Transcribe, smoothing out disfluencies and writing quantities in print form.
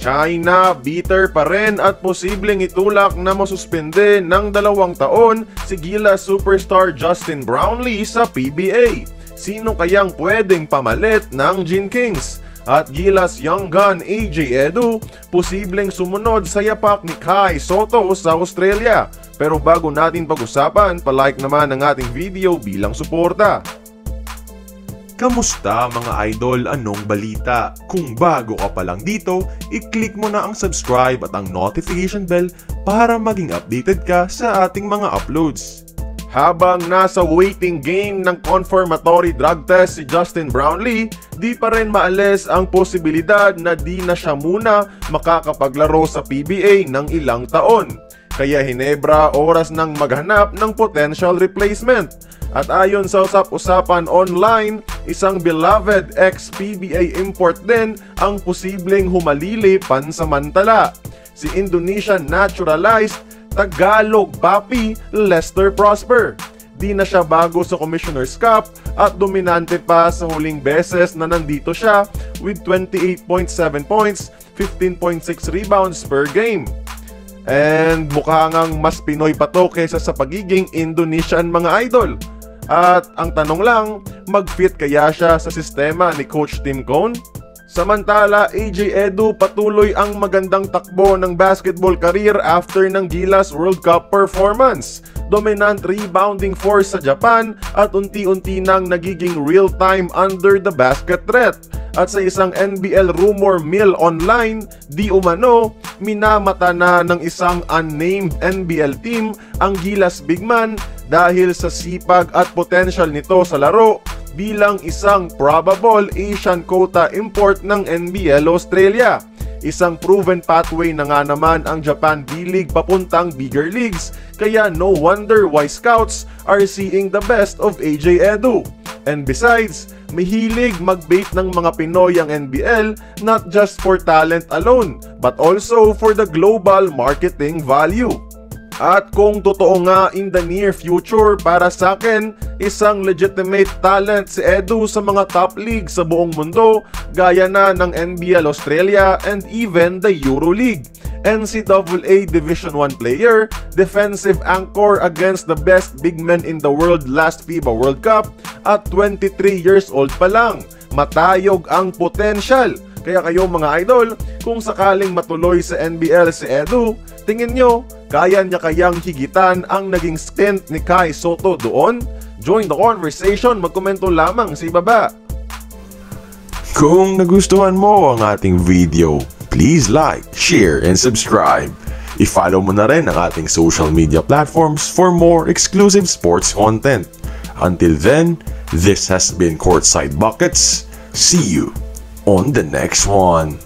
China, bitter pa rin at posibleng itulak na masuspende ng 2 taon si Gilas superstar Justin Brownlee sa PBA. Sino kayang pwedeng pamalit ng Gin Kings? At Gilas young gun AJ Edu, posibleng sumunod sa yapak ni Kai Sotto sa Australia. Pero bago natin pag-usapan, palike naman ang ating video bilang suporta. Kamusta mga idol? Anong balita? Kung bago ka pa lang dito, i-click mo na ang subscribe at ang notification bell para maging updated ka sa ating mga uploads. Habang nasa waiting game ng confirmatory drug test si Justin Brownlee, di pa rin maalis ang posibilidad na di na siya muna makakapaglaro sa PBA ng ilang taon. Kaya hinebra oras nang maghanap ng potential replacement. At ayon sa usap-usapan online, isang beloved ex-PBA import din ang posibleng humalili pansamantala. Si Indonesian naturalized Tagalog Papi Lester Prosper. Di na siya bago sa Commissioner's Cup at dominante pa sa huling beses na nandito siya with 28.7 points, 15.6 rebounds per game. And mukha ngang mas Pinoy pa to kaysa sa pagiging Indonesian mga idol. At ang tanong lang, mag-fit kaya siya sa sistema ni Coach Tim Cone? Samantala, AJ Edu patuloy ang magandang takbo ng basketball career after ng Gilas World Cup performance. Dominant rebounding force sa Japan at unti-unti nang nagiging real-time under the basket threat. At sa isang NBL rumor mill online, di umano, minamata na ng isang unnamed NBL team ang Gilas bigman dahil sa sipag at potential nito sa laro bilang isang probable Asian quota import ng NBL Australia. Isang proven pathway na nga naman ang Japan D-League papuntang bigger leagues, kaya no wonder why scouts are seeing the best of AJ Edu. And besides, mahilig mag-bait ng mga Pinoy ang NBL not just for talent alone, but also for the global marketing value. At kung totoo nga in the near future, para sa akin, isang legitimate talent si Edu sa mga top league sa buong mundo, gaya na ng NBL Australia and even the EuroLeague. NCAA Division 1 player, defensive anchor against the best big men in the world last FIBA World Cup, at 23 years old pa lang. Matayog ang potential. Kaya kayo mga idol, kung sakaling matuloy sa NBL si Edu, tingin nyo, kaya niya kayang higitan ang naging stint ni Kai Sotto doon? Join the conversation, magkomento lamang sa ibaba. Kung nagustuhan mo ang ating video, please like, share, and subscribe. I-follow mo na rin ang ating social media platforms for more exclusive sports content. Until then, this has been Courtside Buckets. See you on the next one.